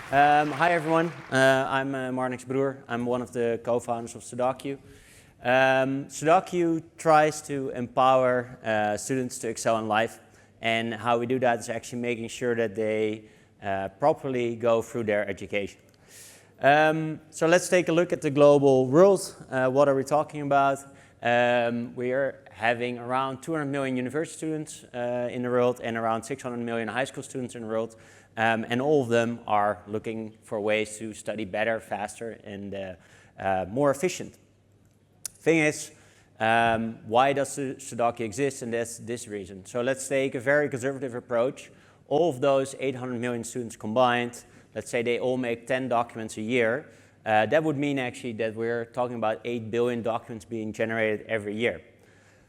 Hi everyone, I'm Marnix broer. I'm one of the co-founders of Studocu. Studocu tries to empower students to excel in life, and how we do that is actually making sure that they properly go through their education. So let's take a look at the global world. What are we talking about? We are having around 200 million university students in the world and around 600 million high school students in the world. And all of them are looking for ways to study better, faster, and more efficient. Thing is, why does Studocu exist? And that's this reason. So let's take a very conservative approach. All of those 800 million students combined, let's say they all make 10 documents a year. That would mean actually that we're talking about 8 billion documents being generated every year.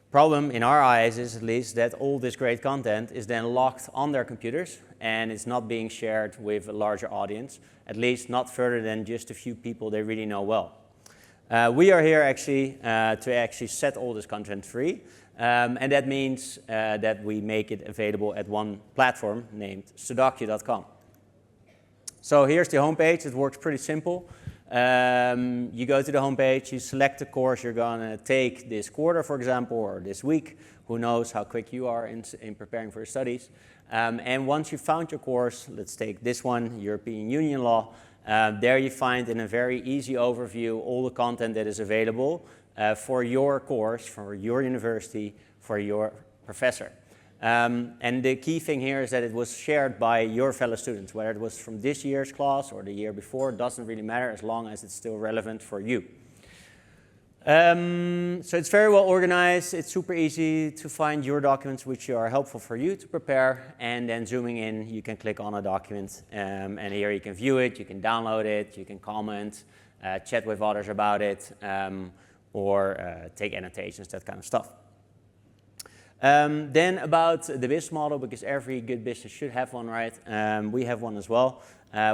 Problem in our eyes is at least that all this great content is then locked on their computers and it's not being shared with a larger audience, at least not further than just a few people they really know well. We are here actually to set all this content free, and that means that we make it available at one platform named Studocu.com. So here's the homepage. It works pretty simple. You go to the homepage, you select the course you're going to take this quarter, for example, or this week. Who knows how quick you are in preparing for your studies. And once you found your course, let's take this one, European Union Law. There you find in a very easy overview all the content that is available for your course, for your university, for your professor. And the key thing here is that it was shared by your fellow students, whether it was from this year's class or the year before, it doesn't really matter as long as it's still relevant for you. So it's very well organized, it's super easy to find your documents which are helpful for you to prepare, and then zooming in you can click on a document and here you can view it, you can download it, you can comment, chat with others about it, or take annotations, that kind of stuff. Then about the business model, because every good business should have one, right? We have one as well.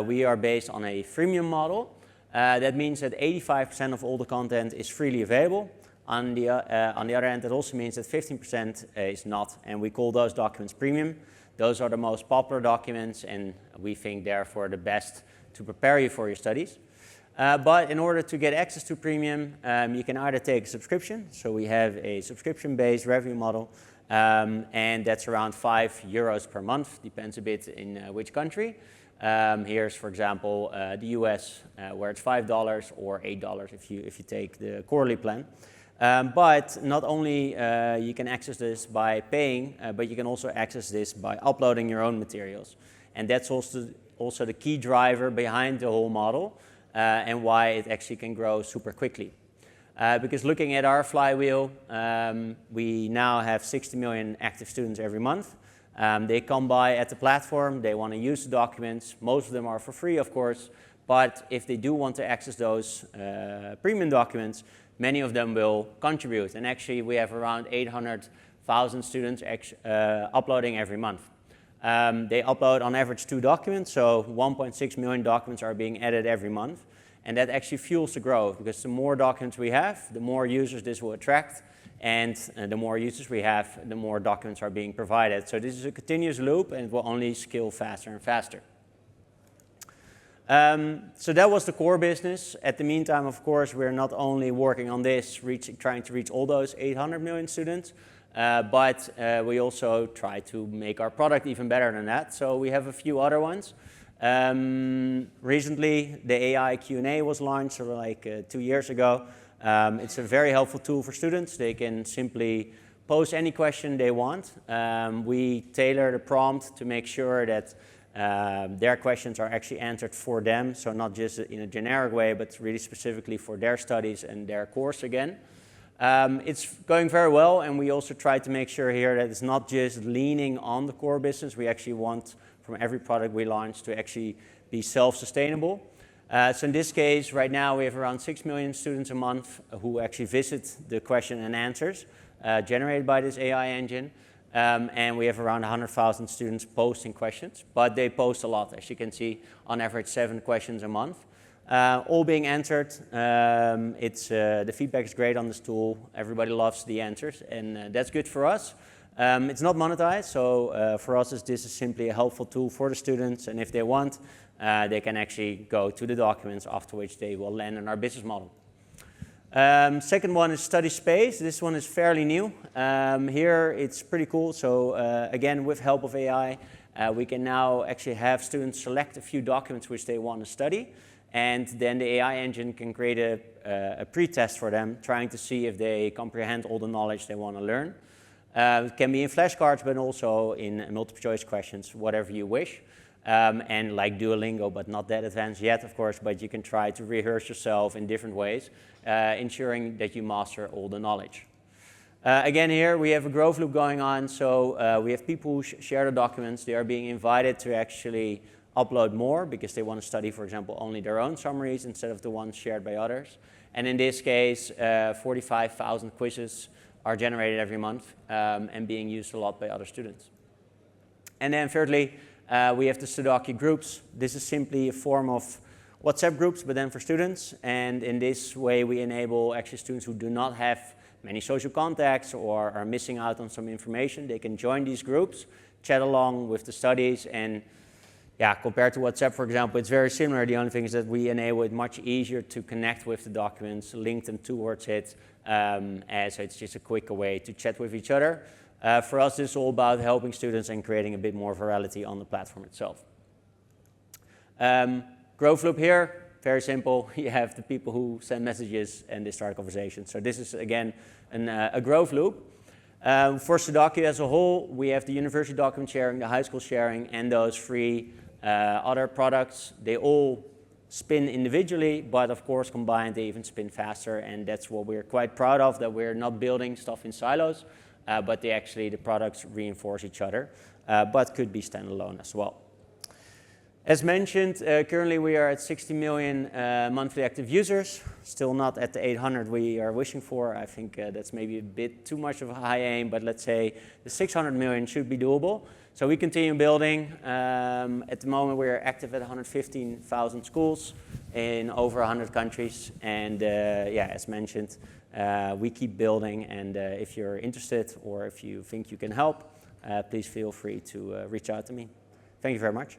We are based on a freemium model. That means that 85% of all the content is freely available. On the other hand, that also means that 15% is not, and we call those documents premium. Those are the most popular documents, and we think therefore the best to prepare you for your studies. But in order to get access to premium, you can either take a subscription. So we have a subscription-based revenue model, and that's around €5 per month, depends a bit in which country. Here's, for example, the US, where it's $5 or $8 if you take the quarterly plan. But not only you can access this by paying, but you can also access this by uploading your own materials. And that's also the key driver behind the whole model, and why it actually can grow super quickly. Because looking at our flywheel, we now have 60 million active students every month. They come by at the platform, they want to use the documents. Most of them are for free, of course, but if they do want to access those premium documents, many of them will contribute. And actually, we have around 800,000 students uploading every month. They upload on average 2 documents, so 1.6 million documents are being added every month. And that actually fuels the growth, because the more documents we have, the more users this will attract. And the more users we have, the more documents are being provided. So this is a continuous loop, and it will only scale faster and faster. So that was the core business. At the meantime, of course, we're not only working on this, trying to reach all those 800 million students, but we also try to make our product even better than that. So we have a few other ones. Recently, the AI Q&A was launched, so like 2 years ago. It's a very helpful tool for students. They can simply post any question they want. We tailor the prompt to make sure that their questions are actually answered for them, so not just in a generic way, but really specifically for their studies and their course again. It's going very well, and we also try to make sure here that it's not just leaning on the core business. We actually want from every product we launch to actually be self-sustainable. So in this case, right now we have around 6 million students a month who actually visit the question and answers generated by this AI engine. And we have around 100,000 students posting questions, but they post a lot, as you can see, on average 7 questions a month. All being answered. The feedback is great on this tool. Everybody loves the answers, and that's good for us. It's not monetized, so for us this is simply a helpful tool for the students, and if they want, they can actually go to the documents, after which they will land in our business model. Second one is Study Space. This one is fairly new. Here it's pretty cool. So again, with help of AI, we can now actually have students select a few documents which they want to study, and then the AI engine can create a pre-test for them, trying to see if they comprehend all the knowledge they want to learn. It can be in flashcards, but also in multiple choice questions, whatever you wish. And like Duolingo, but not that advanced yet, of course, but you can try to rehearse yourself in different ways, ensuring that you master all the knowledge. Again, here we have a growth loop going on, so we have people who share the documents. They are being invited to actually upload more because they want to study, for example, only their own summaries instead of the ones shared by others. And in this case, 45,000 quizzes are generated every month and being used a lot by other students. And then thirdly, we have the Studocu groups. This is simply a form of WhatsApp groups, but then for students. And in this way, we enable actually students who do not have many social contacts or are missing out on some information. They can join these groups, chat along with the studies, and yeah, compared to WhatsApp, for example, it's very similar. The only thing is that we enable it much easier to connect with the documents, link them towards it, as it's just a quicker way to chat with each other. For us, this is all about helping students and creating a bit more virality on the platform itself. Growth loop here, very simple. You have the people who send messages and they start a conversation. So this is, again, a growth loop. For Studocu as a whole, we have the university document sharing, the high school sharing, and those three other products. They all spin individually, but of course combined they even spin faster, and that's what we're quite proud of, that we're not building stuff in silos, but the products reinforce each other, but could be standalone as well. As mentioned, currently we are at 60 million monthly active users, still not at the 800 we are wishing for. I think that's maybe a bit too much of a high aim, but let's say the 600 million should be doable. So we continue building. At the moment we are active at 115,000 schools in over 100 countries, and yeah, as mentioned, we keep building, and if you're interested or if you think you can help, please feel free to reach out to me. Thank you very much.